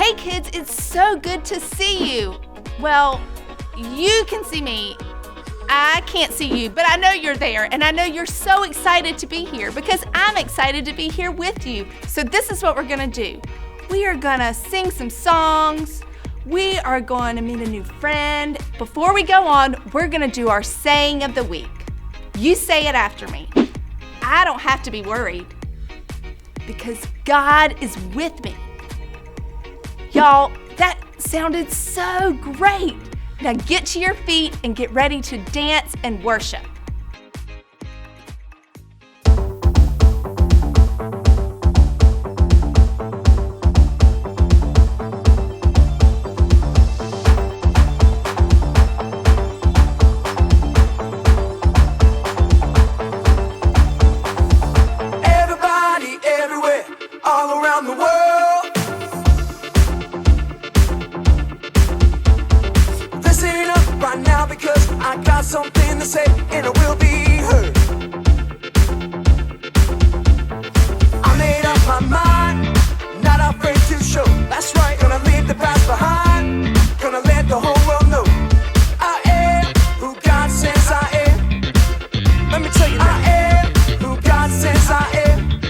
Hey kids, it's so good to see you. Well, you can see me. I can't see you, but I know you're there, and I know you're so excited to be here because I'm excited to be here with you. So this is what we're gonna do. We are gonna sing some songs. We are going to meet a new friend. Before we go on, we're gonna do our saying of the week. You say it after me. I don't have to be worried because God is with me. Y'all, that sounded so great. Now get to your feet and get ready to dance and worship. Everybody, everywhere, all around the world. Listen up right now because I got something to say and it will be heard. I made up my mind, not afraid to show. That's right, gonna leave the past behind, gonna let the whole world know I am who God says I am. Let me tell you now. I am who God says I am.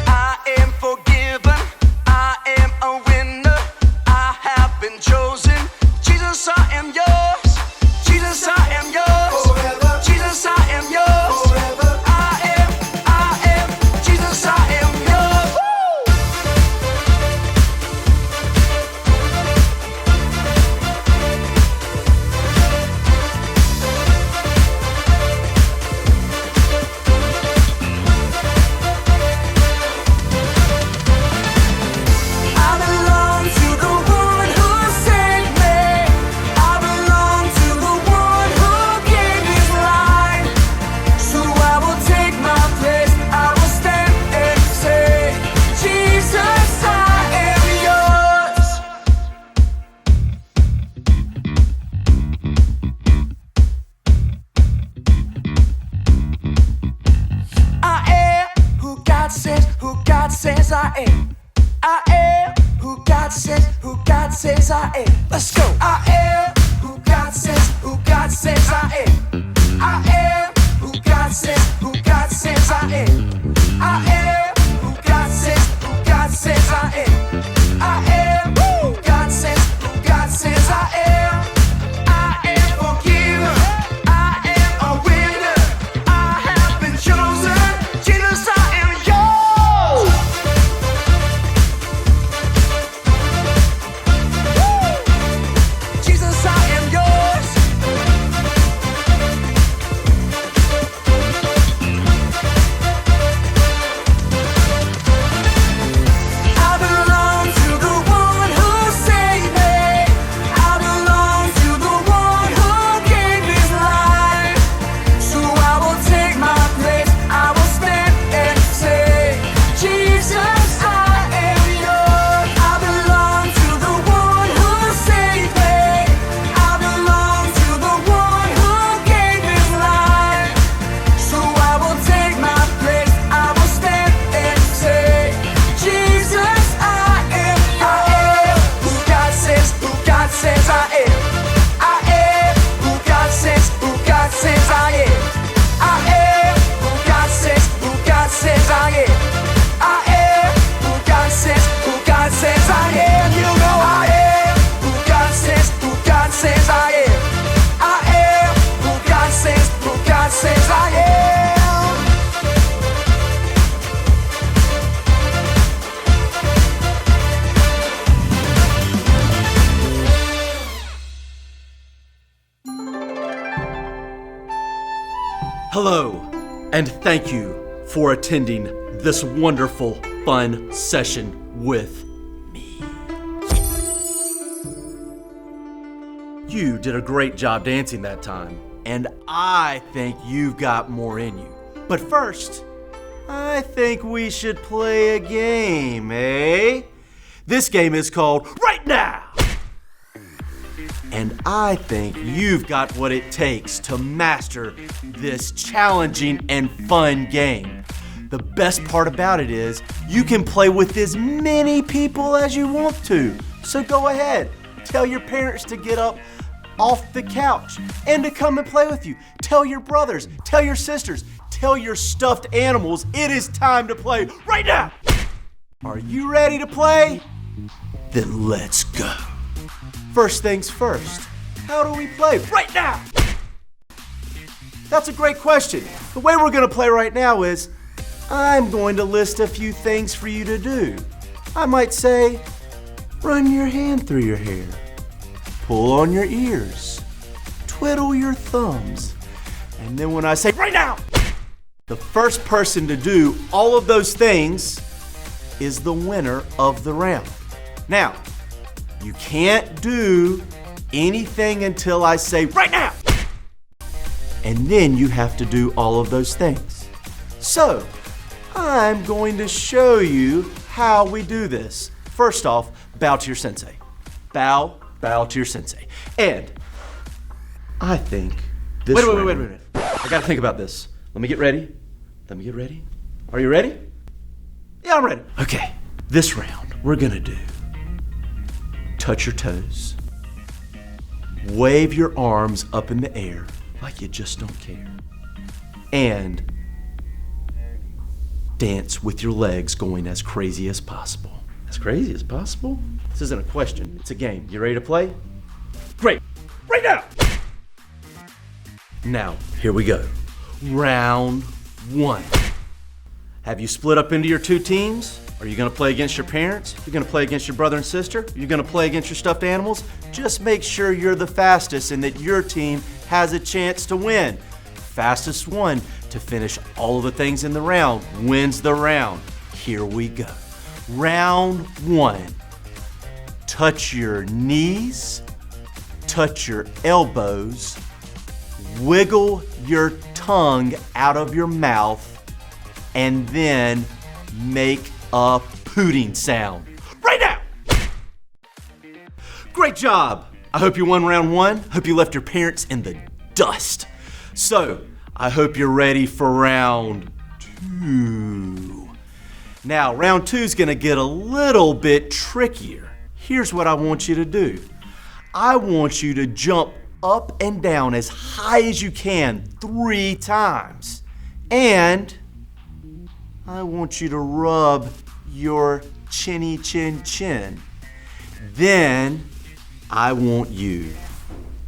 I am forgiven, I am a winner, I have been chosen. Jesus, I am yours. Jesus, I am yours. Forever. Jesus, I am yours. Forever. I am. Jesus, I am yours. Woo! I belong to the one who saved me. I belong to the one who gave his life. So I will take my place. I will stand and say, Jesus, I am yours. I am who God says I am. I am who God says I am. Let's go. I am who God says I am. I am who God says I am. I am who God says I am. I am who God says I am. I am forgiven. I am a winner. I have been chosen. Jesus, I am yours. Jesus, I am yours. I belong to the one who saved me. I belong to the one who gave his life. So I will take my place. I will stand and say, Jesus, I am yours. I belong to the one who saved me. I belong to the one who gave his life. So I will take my place. I will stand and say, Jesus, I am who God says I am. I am who God says I am. I am who God says I am. I am who God says I am. You know I am who God says I am. I am who God says I am. Hello, and thank you for attending this wonderful, fun session with me. You did a great job dancing that time, and I think you've got more in you. But first, I think we should play a game, eh? This game is called Right Now! And I think you've got what it takes to master this challenging and fun game. The best part about it is you can play with as many people as you want to. So go ahead, tell your parents to get up off the couch and to come and play with you. Tell your brothers, tell your sisters, tell your stuffed animals it is time to play right now. Are you ready to play? Then let's go. First things first, how do we play right now? That's a great question. The way we're gonna play right now is I'm going to list a few things for you to do. I might say, run your hand through your hair, pull on your ears, twiddle your thumbs, and then when I say right now, the first person to do all of those things is the winner of the round. Now, you can't do anything until I say right now. And then you have to do all of those things. So, I'm going to show you how we do this. First off, bow to your sensei. Bow to your sensei. And I think this Wait a minute. I gotta think about this. Let me get ready. Are you ready? Yeah, I'm ready. Okay, this round we're gonna do touch your toes, wave your arms up in the air like you just don't care, and dance with your legs going as crazy as possible. As crazy as possible? This isn't a question, it's a game. You ready to play? Great, right now! Now, here we go. Round one. Have you split up into your two teams? Are you gonna play against your parents? You're gonna play against your brother and sister? You're gonna play against your stuffed animals? Just make sure you're the fastest and that your team has a chance to win. Fastest one to finish all of the things in the round wins the round. Here we go. Round one. Touch your knees, touch your elbows, wiggle your tongue out of your mouth, and then make a pooting sound. Right now! Great job! I hope you won round one. Hope you left your parents in the dust. So, I hope you're ready for round two. Now, round two is gonna get a little bit trickier. Here's what I want you to do. I want you to jump up and down as high as you can 3 times. And I want you to rub your chinny chin chin. Then I want you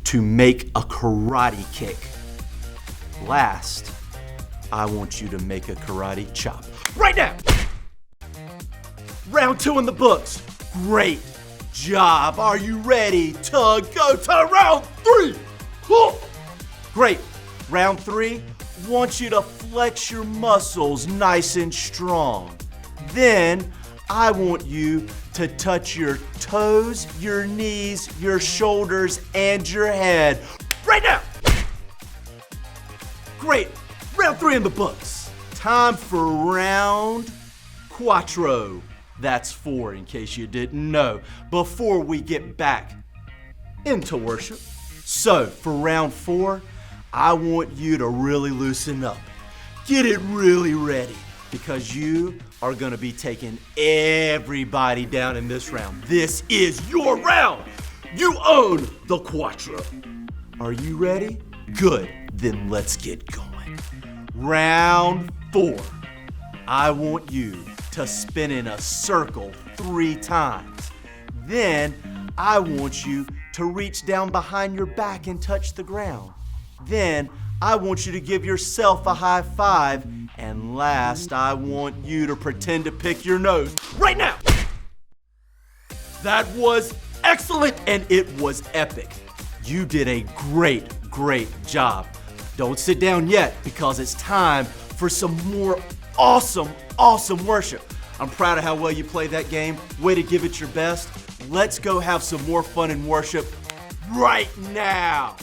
to make a karate kick. Last, I want you to make a karate chop. Right now! Round two in the books. Great job. Are you ready to go to round three? Great. Round three, want you to flex your muscles nice and strong. Then I want you to touch your toes, your knees, your shoulders, and your head right now. Great. Round three in the books. Time for round quattro. That's 4 in case you didn't know, before we get back into worship. So for round 4, I want you to really loosen up. Get it really ready because you are gonna be taking everybody down in this round. This is your round. You own the quattro. Are you ready? Good, then let's get going. Round 4, I want you to spin in a circle 3 times. Then I want you to reach down behind your back and touch the ground. Then I want you to give yourself a high five. And last, I want you to pretend to pick your nose right now. That was excellent and it was epic. You did a great job. Don't sit down yet because it's time for some more awesome worship. I'm proud of how well you played that game. Way to give it your best. Let's go have some more fun in worship right now.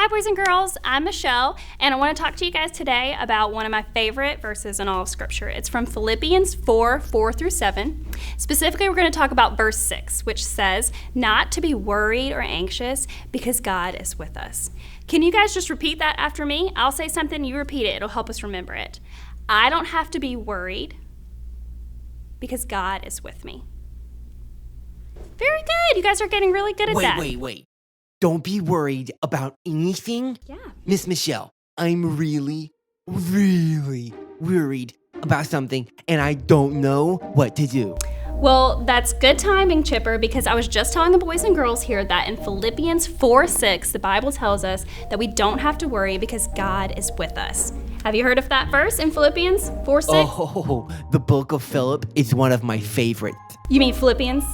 Hi, boys and girls. I'm Michelle, and I want to talk to you guys today about one of my favorite verses in all of Scripture. It's from Philippians 4:4-7. Specifically, we're going to talk about verse 6, which says, not to be worried or anxious because God is with us. Can you guys just repeat that after me? I'll say something, you repeat it. It'll help us remember it. I don't have to be worried because God is with me. Very good. You guys are getting really good at that. Wait. Don't be worried about anything. Yeah. Miss Michelle, I'm really worried about something, and I don't know what to do. Well, that's good timing, Chipper, because I was just telling the boys and girls here that in Philippians 4:6, the Bible tells us that we don't have to worry because God is with us. Have you heard of that verse in Philippians 4:6? Oh, the book of Philip is one of my favorites. You mean Philippians?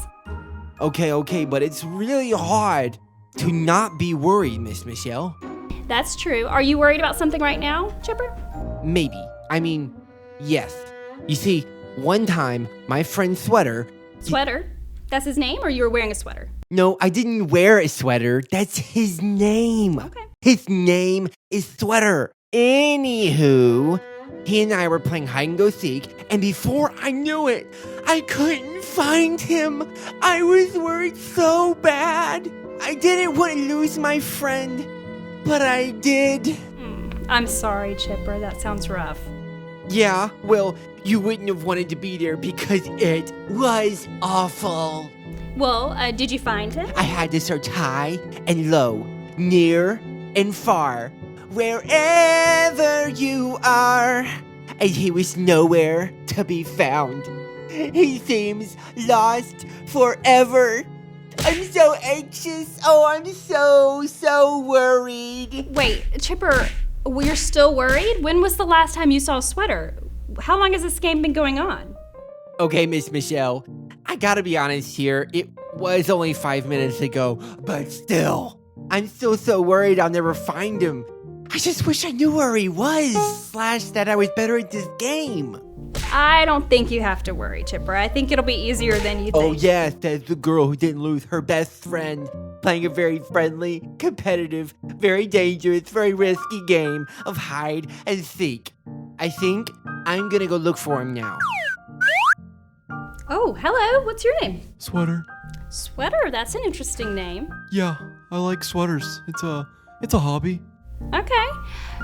Okay, but it's really hard to not be worried, Miss Michelle. That's true. Are you worried about something right now, Chipper? Maybe. Yes. You see, one time, my friend's sweater... Sweater? That's his name, or you were wearing a sweater? No, I didn't wear a sweater. That's his name. Okay. His name is Sweater. Anywho, he and I were playing hide and go seek, and before I knew it, I couldn't find him. I was worried so bad. I didn't want to lose my friend, but I did. I'm sorry, Chipper. That sounds rough. Yeah, well, you wouldn't have wanted to be there because it was awful. Well, did you find him? I had to search high and low, near and far, wherever you are, and he was nowhere to be found. He seems lost forever. I'm so anxious. Oh, I'm so worried. Wait, Chipper, you're still worried? When was the last time you saw a sweater? How long has this game been going on? Okay, Miss Michelle, I gotta be honest here. It was only 5 minutes ago, but still, I'm still so worried I'll never find him. I just wish I knew where he was, / that I was better at this game. I don't think you have to worry, Chipper. I think it'll be easier than you think. Oh yes, says the girl who didn't lose her best friend, playing a very friendly, competitive, very dangerous, very risky game of hide and seek. I think I'm gonna go look for him now. Oh, hello. What's your name? Sweater. Sweater. That's an interesting name. Yeah, I like sweaters. It's a hobby. Okay.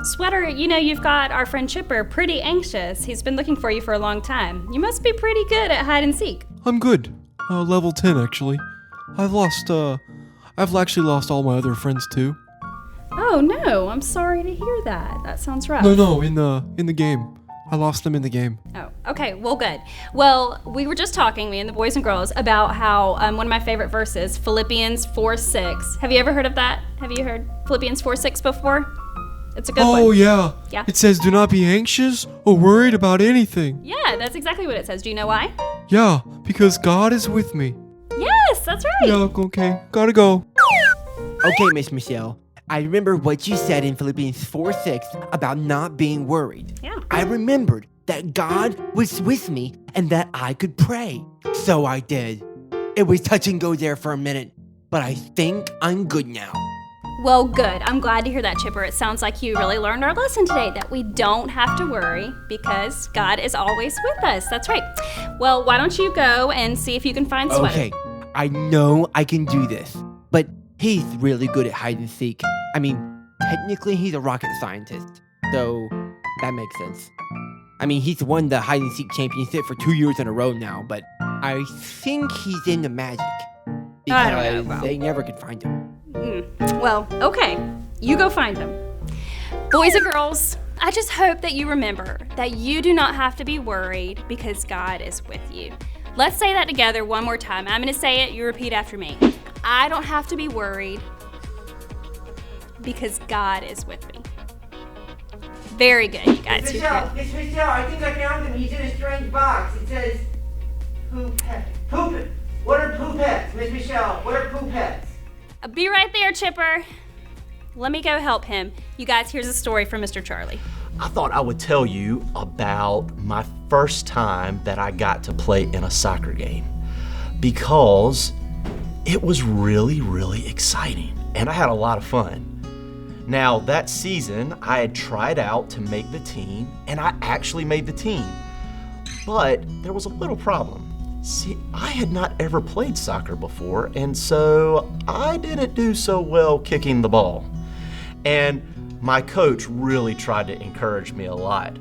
Sweater, you've got our friend Chipper pretty anxious. He's been looking for you for a long time. You must be pretty good at hide and seek. I'm good. Level 10 actually. I've actually lost all my other friends too. Oh no, I'm sorry to hear that. That sounds rough. No, in the game. I lost them in the game. Oh, okay. Well, good. Well, we were just talking, me and the boys and girls, about how one of my favorite verses, Philippians 4:6. Have you ever heard of that? Have you heard Philippians 4:6 before? It's a good one. Oh, yeah. Yeah. It says, do not be anxious or worried about anything. Yeah, that's exactly what it says. Do you know why? Yeah, because God is with me. Yes, that's right. Yeah, okay. Gotta go. Okay, Miss Michelle, I remember what you said in Philippians 4:6 about not being worried. Yeah. I remembered that God was with me and that I could pray. So I did. It was touch and go there for a minute, but I think I'm good now. Well, good. I'm glad to hear that, Chipper. It sounds like you really learned our lesson today, that we don't have to worry because God is always with us. That's right. Well, why don't you go and see if you can find Sweater? Okay, I know I can do this, but he's really good at hide and seek. Technically he's a rocket scientist, so that makes sense. He's won the hide and seek championship for 2 years in a row now, but I think he's into magic. I don't know, Because they never could find him. Well, okay. You go find them. Boys and girls, I just hope that you remember that you do not have to be worried because God is with you. Let's say that together one more time. I'm going to say it. You repeat after me. I don't have to be worried because God is with me. Very good, you guys. Miss Michelle, I think I found him. He's in a strange box. It says, poop. What are poopettes, Miss Michelle? What are poopettes? Be right there, Chipper. Let me go help him. You guys, here's a story from Mr. Charlie. I thought I would tell you about my first time that I got to play in a soccer game because it was really, really exciting and I had a lot of fun. Now, that season, I had tried out to make the team, and I actually made the team. But there was a little problem. See, I had not ever played soccer before, and so I didn't do so well kicking the ball. And my coach really tried to encourage me a lot.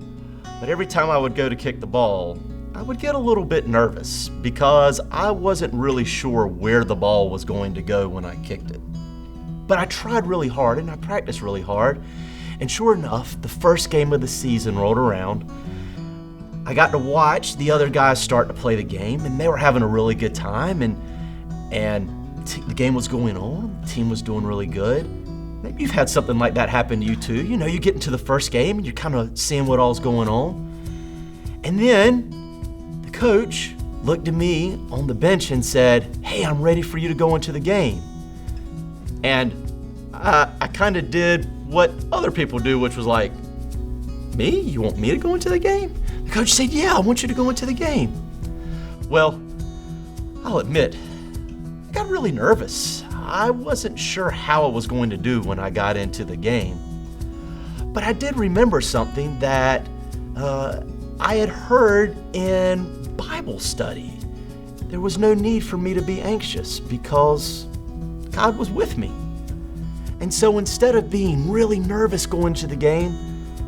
But every time I would go to kick the ball, I would get a little bit nervous because I wasn't really sure where the ball was going to go when I kicked it. But I tried really hard and I practiced really hard. And sure enough, the first game of the season rolled around. I got to watch the other guys start to play the game, and they were having a really good time, and the game was going on. The team was doing really good. Maybe you've had something like that happen to you too. You know, you get into the first game and you're kind of seeing what all's going on. And then the coach looked at me on the bench and said, "Hey, I'm ready for you to go into the game." And I kind of did what other people do, which was like, "Me? You want me to go into the game?" The coach said, "Yeah, I want you to go into the game." Well, I'll admit, I got really nervous. I wasn't sure how I was going to do when I got into the game. But I did remember something that I had heard in Bible study. There was no need for me to be anxious because God was with me. And so instead of being really nervous going to the game,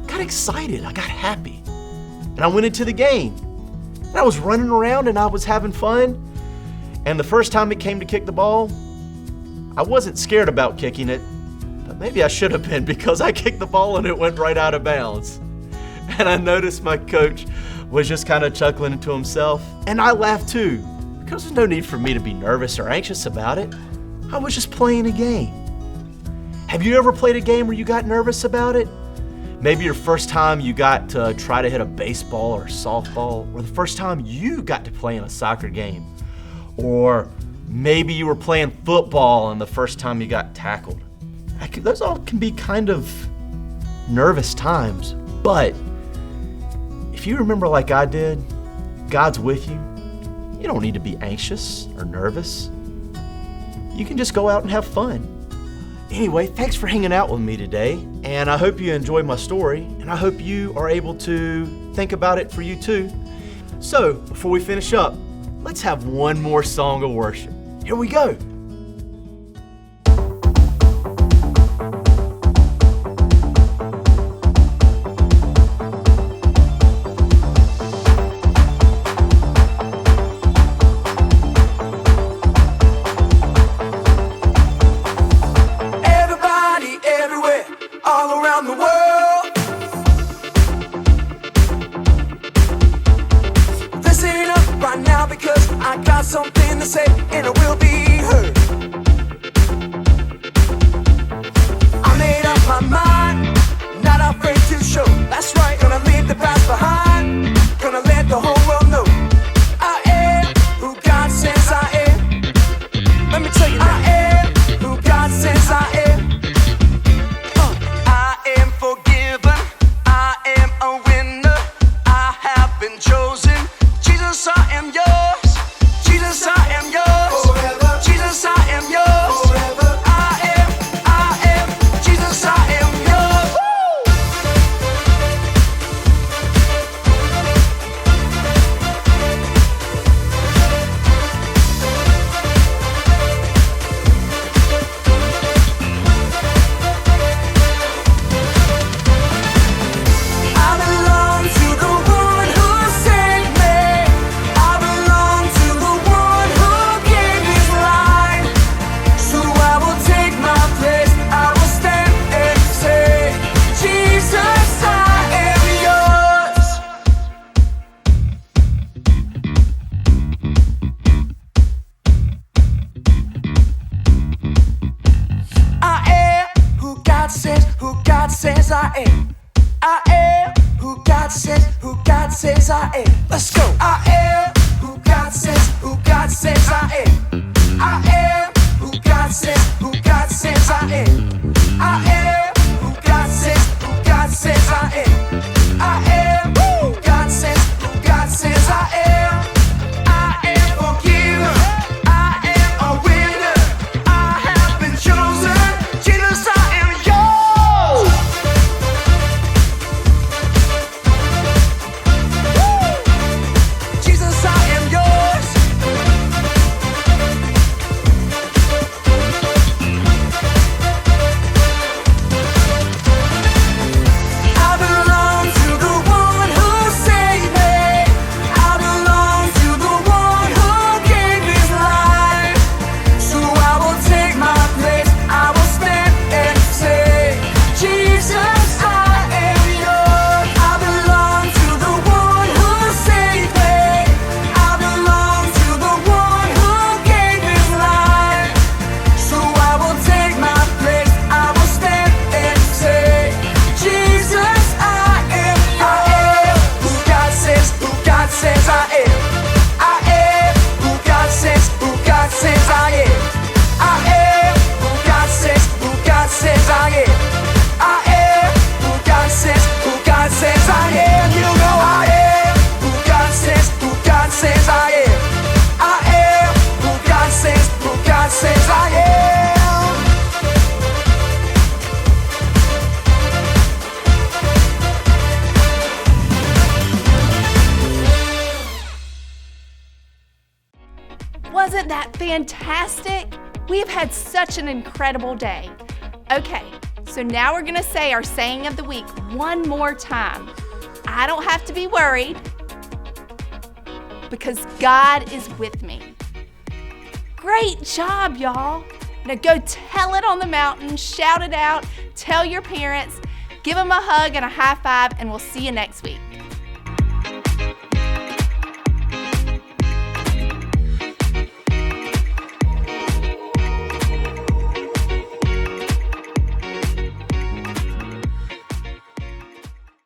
I got excited, I got happy. And I went into the game. And I was running around and I was having fun. And the first time it came to kick the ball, I wasn't scared about kicking it, but maybe I should have been because I kicked the ball and it went right out of bounds. And I noticed my coach was just kind of chuckling to himself, and I laughed too, because there's no need for me to be nervous or anxious about it. I was just playing a game. Have you ever played a game where you got nervous about it? Maybe your first time you got to try to hit a baseball or softball, or the first time you got to play in a soccer game. Or maybe you were playing football and the first time you got tackled. Those all can be kind of nervous times, but if you remember like I did, God's with you. You don't need to be anxious or nervous. You can just go out and have fun. Anyway, thanks for hanging out with me today, and I hope you enjoyed my story, and I hope you are able to think about it for you too. So, before we finish up, let's have one more song of worship. Here we go. Everybody, everywhere, all around the world. Listen up right now because I got something to say and it will be heard. I made up my mind, not afraid to show. That's right, gonna leave the past behind. Gonna let the whole world know I am who God says I am. Let me tell you that I am who God says I am. I am forgiven, I am a winner, I have been chosen. Jesus, I am yours. Jesus, I am yours. Forever. Jesus, I am yours. Forever. I am, Jesus, I am yours. I belong to the one who saved me. I belong to the one who gave his life. So I will take my place. I will stand and say, Jesus, I am yours. I am who God says I am. I am who God says I am. Let's go. I am who God says I am. I am who God says I am. I am who God says I am. I am who God says I am. I am forgiven. I am a winner. I have been chosen. Jesus, I am yours. Fantastic. We have had such an incredible day. Okay, so now we're gonna say our saying of the week one more time. I don't have to be worried because God is with me. Great job, y'all. Now go tell it on the mountain, shout it out, tell your parents, give them a hug and a high five, and we'll see you next week.